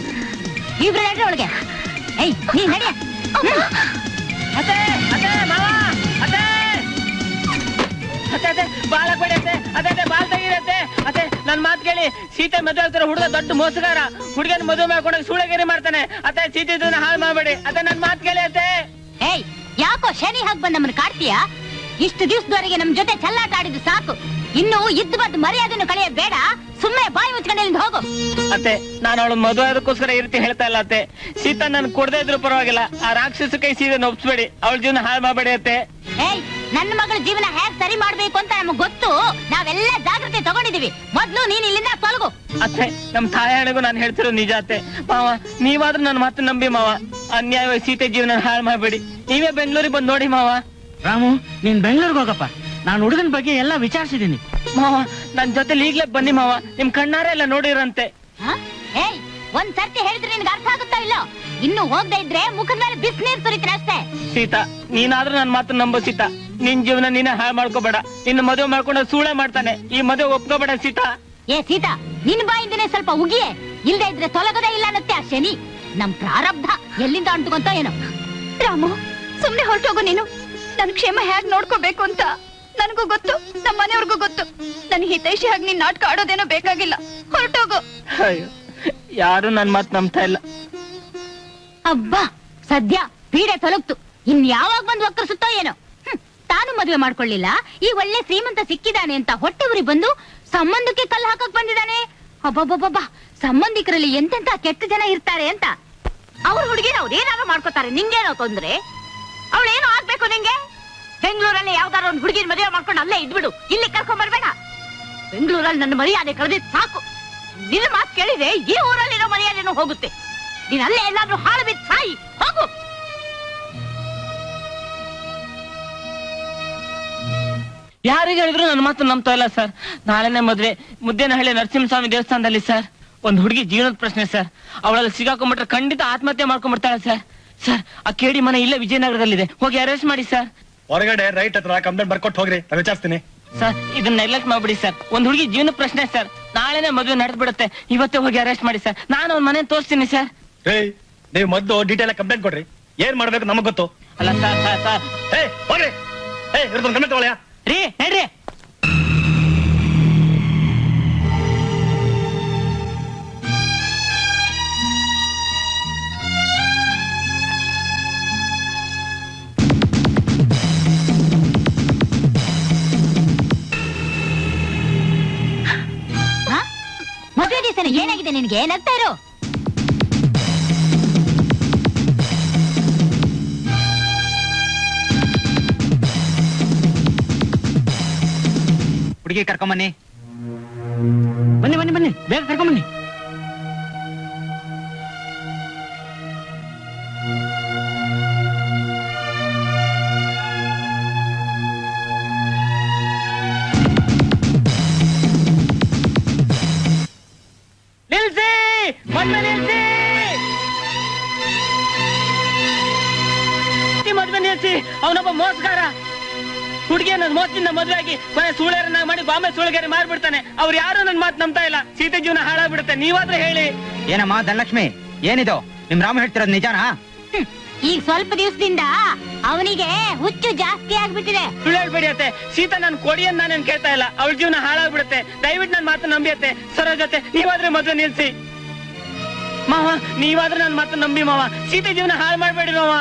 ಇಬ್ರು ನಡ್ರಿ ಒಳಗೆ. ಏಯ್, ನೀ ನಡಿಯ. ಅತ್ತೆ ಅತ್ತೆ ಮಾವ, ಅತ್ತೆ ಅತ್ತೆ ಅತ್ತೆ ಬಾಳ ಕೊಡತ್ತೆ, ಅತ್ತೆ ಬಾಳ ತೆಗಿರತ್ತೆ. ಅತ್ತೆ ನನ್ ಮಾತ್ ಕೇಳಿ, ಸೀತೆ ಮದುವೆ ಆಗ್ತಾರ ಹುಡುಗ ದೊಡ್ಡ ಮೋಸಗಾರ, ಹುಡುಗನ ಮದುವೆ ಮಾಡ್ಕೊಂಡಾಗ ಸೂಳೆಗಿರಿ ಮಾಡ್ತಾನೆ. ಅತ್ತೆ ಸೀತೆದನ್ನ ಹಾಳು ಮಾಡ್ಬೇಡಿ, ಅತ್ತೆ ನನ್ ಮಾತ್ ಕೇಳಿ ಅತ್ತೆ. ಏಯ್, ಯಾಕೋ ಶನಿ ಹಾಗೆ ಬಂದ್ ನಮ್ಮನ್ನ ಕಾಡ್ತೀಯಾ? ಇಷ್ಟು ದಿವಸದವರೆಗೆ ನಮ್ ಜೊತೆ ಚೆಲ್ಲಾಟ ಆಡಿದ್ದು ಸಾಕು. ಇನ್ನು ಇದ್ದು ಬದ್ದು ಮರ್ಯಾದೆಯನ್ನು ಕಳೆಯೋದ್ ಬೇಡ. ಸುಮ್ಮನೆ ಬಾಯಿ ಮುಚ್ಕೊಂಡು ಹೋಗು. ಅತ್ತೆ, ನಾನು ಅವಳು ಮದುವೆ ಆದಕ್ಕೋಸ್ಕರ ಈ ರೀತಿ ಹೇಳ್ತಾ ಇಲ್ಲ ಅತ್ತೆ. ಸೀತಾ ನನ್ ಕೊಡದೇ ಇದ್ರು ಪರವಾಗಿಲ್ಲ, ಆ ರಾಕ್ಷಸ ಕೈ ಸೀದಾ ಒಪ್ಸ್ಬೇಡಿ, ಅವಳ ಜೀವನ ಹಾಳು ಮಾಡಬೇಡಿ ಅತ್ತೆ. ಏಯ್, ನನ್ನ ಮಗಳ ಜೀವನ ಹೇಗ್ ಸರಿ ಮಾಡ್ಬೇಕು ಅಂತ ನಮಗ್ ಗೊತ್ತು. ನಾವೆಲ್ಲ ಜಾಗ್ರತೆ ತಗೊಂಡಿದೀವಿ. ಮೊದ್ಲು ನೀನ್ ಇಲ್ಲಿಂದ ತೊಲಗು. ಅತ್ತೆ, ನಮ್ ತಾಯಿಗೂ ನಾನು ಹೇಳ್ತಿರೋ ನಿಜ ಅತ್ತೆ. ಮಾವ, ನೀವಾದ್ರೂ ನನ್ನ ಮಾತು ನಂಬಿ ಮಾವ. ಅನ್ಯಾಯವಾಗಿ ಸೀತೆ ಜೀವನ ಹಾಳು ಮಾಡಬೇಡಿ. ನೀವೇ ಬೆಂಗಳೂರಿಗೆ ಬಂದು ನೋಡಿ ಮಾವ. ರಾಮು, ನೀನ್ ಬೆಂಗಳೂರಿಗೆ ಹೋಗಪ್ಪ. ನಾನು ಹುಡುಗನ ಬಗ್ಗೆ ಎಲ್ಲ ವಿಚಾರಿಸಿದ್ದೀನಿ. ಮಾವ, ನನ್ ಜೊತೆಲಿ ಈಗ್ಲೇ ಬನ್ನಿ ಮಾವ, ನಿಮ್ ಕಣ್ಣಾರೆ ಎಲ್ಲ ನೋಡಿರಂತೆ. ಏಯ್, ಒಂದ್ ಸರ್ತಿ ಹೇಳಿದ್ರೆ ನಿನ್ಗೆ ಅರ್ಥ ಆಗುತ್ತಾ ಇಲ್ಲ? ಇನ್ನು ಹೋಗದೆ ಇದ್ರೆ ಮುಖದ ಮೇಲೆ ಬಿಸಿನೀರ್ ಸುರಿತೀನಿ ಅಷ್ಟೇ. ಸೀತಾ, ನೀನಾದ್ರೂ ನನ್ ಮಾತು ನಂಬೋ ಸೀತಾ. ನಿನ್ ಜೀವನ ನೀನೇ ಹಾಳು ಮಾಡ್ಕೋಬೇಡ. ನಿನ್ನ ಮದುವೆ ಮಾಡ್ಕೊಂಡು ಸೂಳೆ ಮಾಡ್ತಾನೆ. ಈ ಮದುವೆ ಒಪ್ಕೋಬೇಡ ಸೀತಾ. ಏ ಸೀತಾ, ನಿನ್ ಬಾಯಿಂದನೇ ಸ್ವಲ್ಪ ಉಗಿಯೇ. ಇಲ್ದೇ ಇದ್ರೆ ತೊಲಗದೇ ಇಲ್ಲ ಅನ್ನತ್ತೆ ಆ ಶನಿ. ನಮ್ ಪ್ರಾರಬ್ಧ ಎಲ್ಲಿಂದ ಅಂಟುಕೊಂತ ಏನೋ. ರಾಮು, ಸುಮ್ನೆ ಹೊರಟೋಗು. ನೀನು ನನ್ ಕ್ಷೇಮ ಹೇಗ್ ನೋಡ್ಕೋಬೇಕು ಅಂತ ನನಗೂ ಗೊತ್ತು, ನಮ್ಮ ಮನೆಯವ್ರಿಗೂ ಗೊತ್ತು. ನನ್ ಹಿತೈಷಿ ಹಾಗೆ ನೀನ್ ನಾಟಕ ಆಡೋದೇನೋ ಬೇಕಾಗಿಲ್ಲ. ಹೊರಟೋಗು. ಅಯ್ಯೋ, ಯಾರು ನನ್ ಮಾತು ನಂಬ್ತಾ ಇಲ್ಲ. ಅಬ್ಬಾ, ಸದ್ಯ ಪೀಡೆ ತೊಲಗ್ತು. ಇನ್ ಯಾವಾಗ ಬಂದು ವಕ್ರಸುತ್ತೋ ಏನೋ. ತಾನು ಮದುವೆ ಮಾಡ್ಕೊಳ್ಳಿಲ್ಲ, ಈ ಒಳ್ಳೆ ಶ್ರೀಮಂತ ಸಿಕ್ಕಿದಾನೆ ಅಂತ ಹೊಟ್ಟೆ ಉರಿ ಬಂದು ಸಂಬಂಧಕ್ಕೆ ಕಲ್ಲು ಹಾಕಕ್ ಬಂದಿದ್ದಾನೆ. ಅಬ್ಬಬ್ಬಬ್ಬಾ, ಸಂಬಂಧಿಕರಲ್ಲಿ ಎಂತೆಂತ ಕೆಟ್ಟ ಜನ ಇರ್ತಾರೆ ಅಂತ. ಅವ್ರ ಹುಡುಗಿನ ಅವ್ರು ಏನಾದ್ರು ಮಾಡ್ಕೋತಾರೆ, ನಿಂಗೇನೋ ತೊಂದ್ರೆ? ಅವಳೇನೋ ಆಗ್ಬೇಕು ನಿಂಗೆ? ಬೆಂಗಳೂರಲ್ಲಿ ಯಾವ್ದಾರು ಒಂದು ಹುಡುಗಿನ ಮದುವೆ ಮಾಡ್ಕೊಂಡು ಅಲ್ಲೇ ಇದ್ಬಿಡು, ಇಲ್ಲಿ ಕರ್ಕೊಂಡ್ ಬರ್ಬೇಡ. ಬೆಂಗಳೂರಲ್ಲಿ ನನ್ನ ಮರ್ಯಾದೆ ಕಳೆದಿದ್ ಸಾಕು. ನಿನ್ನ ಮಾತು ಕೇಳಿದ್ರೆ ಈ ಊರಲ್ಲಿರೋ ಮರ್ಯಾದೆನೂ ಹೋಗುತ್ತೆ. ನೀನ್ ಅಲ್ಲೇ ಎಲ್ಲಾದ್ರೂ ಹಾಳು ಬಿದ್ದು ಸಾಯಿ, ಹೋಗು. ಯಾರಿಗೆ ಹೇಳಿದ್ರು ನನ್ನ ಮಾತು ನಂಬ್ತಾ ಇಲ್ಲ ಸರ್. ನಾಳೆನೆ ಮದ್ವೆ, ಮುದ್ದೇನಹಳ್ಳಿ ನರಸಿಂಹಸ್ವಾಮಿ ದೇವಸ್ಥಾನದಲ್ಲಿ ಸರ್. ಒಂದ್ ಹುಡುಗಿ ಜೀವನದ ಪ್ರಶ್ನೆ ಸರ್. ಅವಳಲ್ಲಿ ಸಿಗಾಕೊಂಡ್ಬಿಟ್ರೆ ಖಂಡಿತ ಆತ್ಮಹತ್ಯೆ ಮಾಡ್ಕೊಂಡ್ಬಿಡ್ತಾಳೆ ಸರ್. ಸರ್, ಆ ಕೇಡಿ ಮನೆ ಇಲ್ಲೇ ವಿಜಯನಗರದಲ್ಲಿದೆ, ಹೋಗಿ ಅರೆಸ್ಟ್ ಮಾಡಿ ಸರ್. ಹೊರಗಡೆ ರೈಟ್ ಹತ್ರ ಕಂಪ್ಲೇಂಟ್ ಬರ್ಕೊಟ್ಟು ಹೋಗ್ರಿ, ನಾನು ವಿಚಾರಿಸ್ತೀನಿ. ಸರ್, ಇದನ್ನ ನೆಗ್ಲೆಕ್ಟ್ ಮಾಡ್ಬಿಡಿ ಸರ್. ಒಂದ್ ಹುಡುಗಿ ಜೀವನ ಪ್ರಶ್ನೆ ಸರ್. ನಾಳೆನೆ ಮದುವೆ ನಡೆದ್ ಬಿಡುತ್ತೆ, ಇವತ್ತೇ ಹೋಗಿ ಅರೆಸ್ಟ್ ಮಾಡಿ ಸರ್. ನಾನು ಅವ್ನ ಮನೆ ತೋರಿಸ್ತೀನಿ ಸರ್. ನೀವು ಮೊದ್ಲು ಡೀಟೇಲ್ ಕಂಪ್ಲೇಂಟ್ ಕೊಡ್ರಿ, ಏನ್ ಮಾಡ್ಬೇಕು ನಮಗ್ ಗೊತ್ತು. ಅಲ್ಲ ಸರ್ ಸರ್ ಸರ್ ಹೋಗ್ರಿ. ಇವ್ರದ್ದು ಕಂಪ್ಲೇಂಟ್ ತಗೊಳ್ಳಿ ರೀ, ಹೇಳ್ರಿ. ಮದುವೆ ದಿವಸನ ಏನಾಗಿದೆ ನಿನ್ಗೆ? ನಗ್ತಾ ಇರು. ಹುಡುಗಿ ಕರ್ಕೊಂಬನ್ನಿ. ಬನ್ನಿ ಬನ್ನಿ ಬನ್ನಿ, ಬೇಗ ಕರ್ಕೊಂಬನ್ನಿ. ನಿಲ್ಸಿ, ಮದ್ವೆ ನಿಲ್ಸಿ, ಮದ್ವೆ ನಿಲ್ಸಿ. ಅವನೊಬ್ಬ ಮೋಸಗಾರ. ಹುಡುಗಿ ನನ್ನ ಮೋಸದಿಂದ ಮದುವೆ ಆಗಿ ಕೊನೆ ಸೂಳೆರನ್ನ ಮಾಡಿ ಬಾಂಬೆ ಸೂಳೆಗಾರಿ ಮಾಡ್ಬಿಡ್ತಾನೆ. ಅವ್ರು ಯಾರು ನನ್ ಮಾತು ನಂಬ್ತಾ ಇಲ್ಲ. ಸೀತೆ ಜೀವನ ಹಾಳಾಗ್ಬಿಡುತ್ತೆ. ನೀವಾದ್ರೆ ಹೇಳಿ. ಏನಮ್ಮ ಧನಲಕ್ಷ್ಮಿ, ಏನಿದು ನಿಮ್ ರಾಮ ಹೇಳ್ತಿರೋದು ನಿಜಾನಾ? ಈಗ ಸ್ವಲ್ಪ ದಿವಸದಿಂದ ಅವನಿಗೆ ಹುಚ್ಚು ಜಾಸ್ತಿ ಆಗ್ಬಿಟ್ಟಿದೆ. ಸುಳ್ಳು ಹೇಳ್ಬೇಡಿ ಅತ್ತೆ. ಸೀತಾ ನನ್ ಕೊಡಿ ಅಂತ ನಾನೇನ್ ಕೇಳ್ತಾ ಇಲ್ಲ. ಅವಳ ಜೀವನ ಹಾಳಾಗ್ಬಿಡುತ್ತೆ. ದಯವಿಟ್ಟು ನನ್ ಮಾತು ನಂಬಿ ಅತ್ತೆ. ಸರೋಜತೆ ನೀವಾದ್ರೆ ಮದುವೆ ನಿಲ್ಸಿ. ಮಾವ ನೀವಾದ್ರೆ ನನ್ ಮಾತು ನಂಬಿ ಮಾವ. ಸೀತೆ ಜೀವನ ಹಾಳು ಮಾಡ್ಬೇಡಿ ಮಾವ.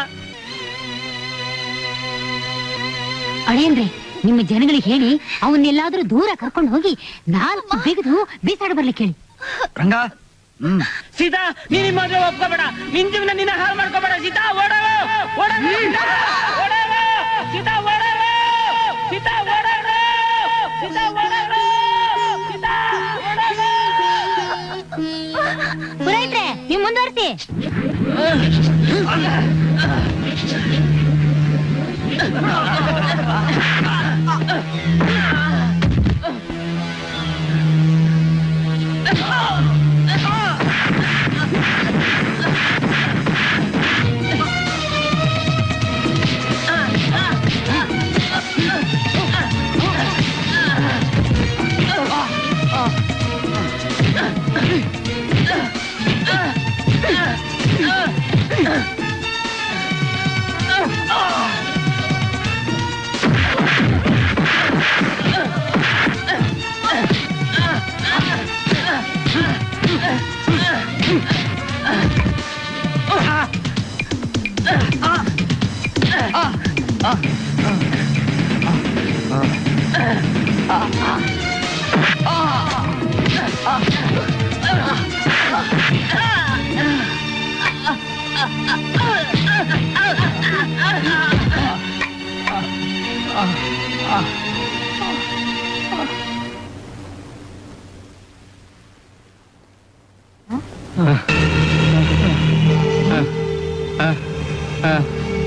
ಅಳೇನ್ರಿ, ನಿಮ್ಮ ಜನಗಳಿಗೆ ಹೇಳಿ ಅವನ್ನೆಲ್ಲಾದ್ರೂ ದೂರ ಕರ್ಕೊಂಡು ಹೋಗಿ 4 ಬಿಗಿದು ಬೀಸಾಡ ಬರ್ಲಿಕ್ಕೆ ಹೇಳಿ. ರಂಗ, ಸೀತಾ ನೀನ್ ಮದುವೆ ಒಪ್ಕೋಬೇಡ. ನಿನ್ ಜೀವನ ನಿನ್ನ ಹಾಳು ಮಾಡ್ಕೋಬೇಡ. ಸೀತಾ ಓಡೋಳು, ಓಡೋಳು, ಓಡೋಳು, ಸೀತಾ ಓಡೋಳು, ಸೀತಾ ಓಡೋಳು, ಸೀತಾ ಓಡೋಳು, ಸೀತಾ ಓಡೋಳು. ಪುರೋಹಿತ್ರೆ, ನೀವು ಮುಂದುವರಿಸಿ.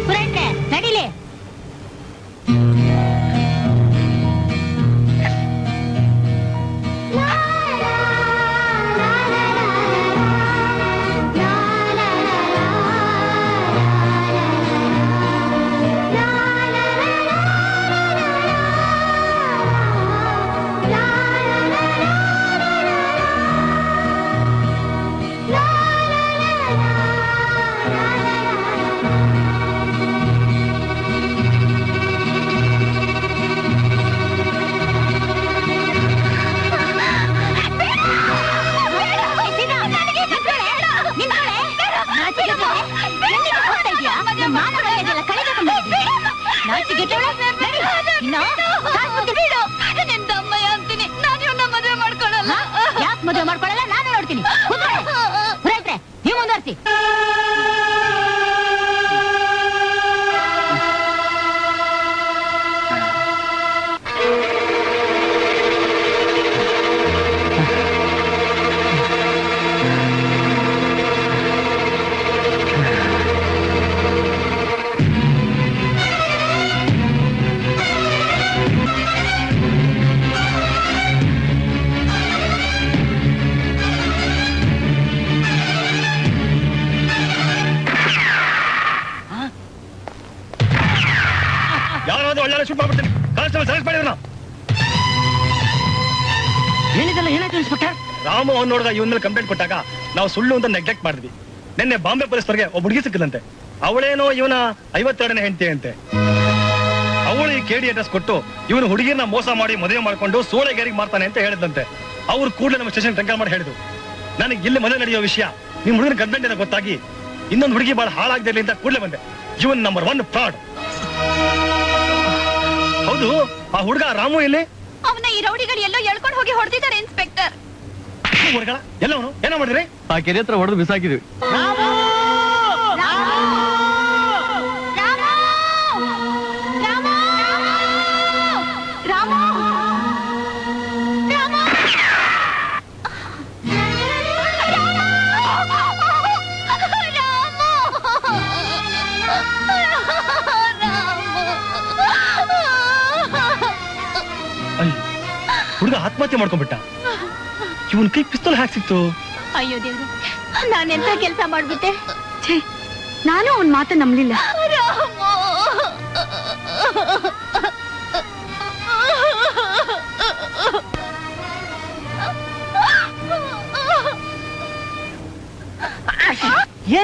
ಪುರೋಹಿತ್ರೆ, ನಡೀಲಿ. ಯಾಕೆ ಮದುವೆ ಮಾಡ್ಕೊಳ್ಳಲ್ಲ? ನಾನು ನೋಡ್ತೀನಿ. ಪುರೋಹಿತ್ರೆ, ನೀವು ಮುಂದುವರಿಸಿ. ಒಳ್ಳೆ ಶೂಟ್ ಮಾಡ್ಬಿಡ್ತೀನಿ. ಕಾನ್ಸ್ಟೇಬಲ್ ಸೆಲೆಕ್ಟ್ ಮಾಡಿದ್ರು. ಹೇಳಿದಲ್ಲ ಏನಾಯ್ತು ಇನ್ಸ್ಪೆಕ್ಟರ್? ರಾಮು ಅವ್ನು ನೋಡಿದ ಇವನ್ ಮೇಲೆ ಕಂಪ್ಲೇಂಟ್ ಕೊಟ್ಟಾಗ ನಾವು ಸುಳ್ಳು ಅಂತ ನೆಗ್ಲೆಕ್ಟ್ ಮಾಡಿದ್ವಿ. ನಿನ್ನೆ ಬಾಂಬೆ ಪೊಲೀಸ್ನವರಿಗೆ ಒಬ್ಬ ಹುಡುಗಿ ಸಿಕ್ಕಿದಂತೆ. ಅವಳೇನೋ ಇವನ 52ನೇ ಹೆಂಡತಿ ಅಂತೆ. ಅವಳು ಈ KD ಅಡ್ರೆಸ್ ಕೊಟ್ಟು ಇವನು ಹುಡುಗಿನ ಮೋಸ ಮಾಡಿ ಮದುವೆ ಮಾಡ್ಕೊಂಡು ಸೋಳೆಗೇರಿಗೆ ಮಾಡ್ತಾನೆ ಅಂತ ಹೇಳಿದಂತೆ. ಅವ್ರು ಕೂಡಲೇ ನಮ್ಮ ಸ್ಟೇಷನ್ ಟೆಂಕರ್ ಮಾಡಿ ಹೇಳಿದ್ರು. ನನಗೆ ಇಲ್ಲಿ ಮದುವೆ ನಡೆಯೋ ವಿಷಯ ನಿಮ್ ಹುಡುಗನ ಕಂಪ್ಲೇಂಟ್ ಅಂತ ಗೊತ್ತಾಗಿ ಇನ್ನೊಂದು ಹುಡುಗಿ ಬಹಳ ಹಾಳಾಗದಿರಲಿ ಅಂತ ಕೂಡಲೇ ಬಂದೆ. Even number 1 fraud. ಹೌದು, ಆ ಹುಡುಗ ರಾಮು ಇಲ್ಲಿ? ಅವನ ಈ ರೌಡಿಗಳು ಎಲ್ಲೋ ಎಳ್ಕೊಂಡು ಹೋಗಿ ಹೊಡೆದಿದ್ದಾರೆ ಇನ್ಸ್ಪೆಕ್ಟರ್. ಎಲ್ಲವನು ಏನೋ ಮಾಡಿದ್ರಿ? ಆ ಕೆರೆ ಹತ್ರ ಹೊಡೆದು ಬಿಸಾಕಿದ್ವಿ. ಹುಡುಗ ಆತ್ಮಹತ್ಯೆ ಮಾಡ್ಕೊಂಡ್ಬಿಟ್ಟ. ಇವನ್ ಕೈ ಪಿಸ್ತೂಲ್ ಹ್ಯಾಕ್ ಸಿಕ್ತು? ಅಯ್ಯೋ ದೇವ್ರೆ, ನಾನೆಂತ ಕೆಲಸ ಮಾಡ್ಬಿಟ್ಟೆ. ನಾನು ಅವನ್ ಮಾತು ನಂಬಲಿಲ್ಲ.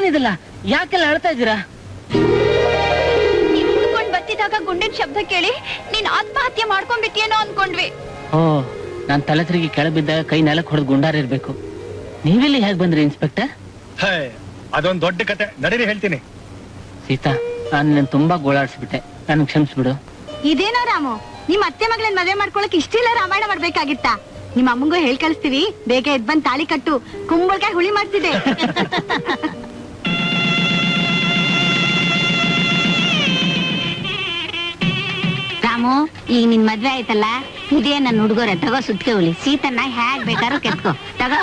ಏನಿದಿಲ್ಲ, ಯಾಕೆಲ್ಲ ಅಳ್ತಾ ಇದ್ದೀರಾ? ನೀನ್ ಹುಡ್ಕೊಂಡ್ ಬರ್ತಿದ್ದಾಗ ಗುಂಡಿನ ಶಬ್ದ ಕೇಳಿ ನೀನ್ ಆತ್ಮಹತ್ಯೆ ಮಾಡ್ಕೊಂಡ್ಬಿಟ್ಟಿಯೇನೋ ಅನ್ಕೊಂಡ್ವಿ. ಓ, ನಾನ್ ತಲೆ ತಿರುಗಿ ಕೆಳ ಬಿದ್ದಾಗ ಕೈ ನೆಲಕ್ಕೆ ಹೊಡೆದು ಗುಂಡಾರಿರ್ಬೇಕು. ನೀವೆಲ್ಲಿ ಹೇಗ್ ಬಂದ್ರಿ ಇನ್ಸ್ಪೆಕ್ಟರ್? ಅದೊಂದ್ ದೊಡ್ಡ ಕತೆ, ನಡೀರಿ ಹೇಳ್ತೀನಿ. ಸೀತಾ, ನಾನು ನಿನ್ನ ತುಂಬಾ ಗೋಳಾಡ್ಸ್ಬಿಟ್ಟೆ, ನನ್ ಕ್ಷಮಿಸ್ಬಿಡು. ಇದೇನೋ ರಾಮು, ನಿಮ್ ಅತ್ತೆ ಮಗಳನ್ನ ಮದುವೆ ಮಾಡ್ಕೊಳಕ್ ಇಷ್ಟಿಲ್ಲ ರಾಮಾಯಣ ಮಾಡ್ಬೇಕಾಗಿತ್ತ? ನಿಮ್ಮ ಅಮ್ಮಂಗೂ ಹೇಳ್ ಕಳಿಸ್ತೀವಿ, ಬೇಗ ಎದ್ ಬಂದ್ ತಾಳಿ ಕಟ್ಟು, ಕುಂಬಳಕಾಯಿ ಹುಳಿ ಮಾಡ್ತಿದೆ. ರಾಮು, ಈಗ ನಿನ್ ಮದ್ವೆ ಆಯ್ತಲ್ಲ, ಇದೇ ನನ್ನ ಹುಡುಗರ, ತಗೋ ಸುತ್ಕೆ ಹುಳಿ. ಸೀತನ್ನ ಹ್ಯಾಗ್ ಬೇಕಾದ್ರೂ ಕೆತ್ಕೋ, ತಗೋ.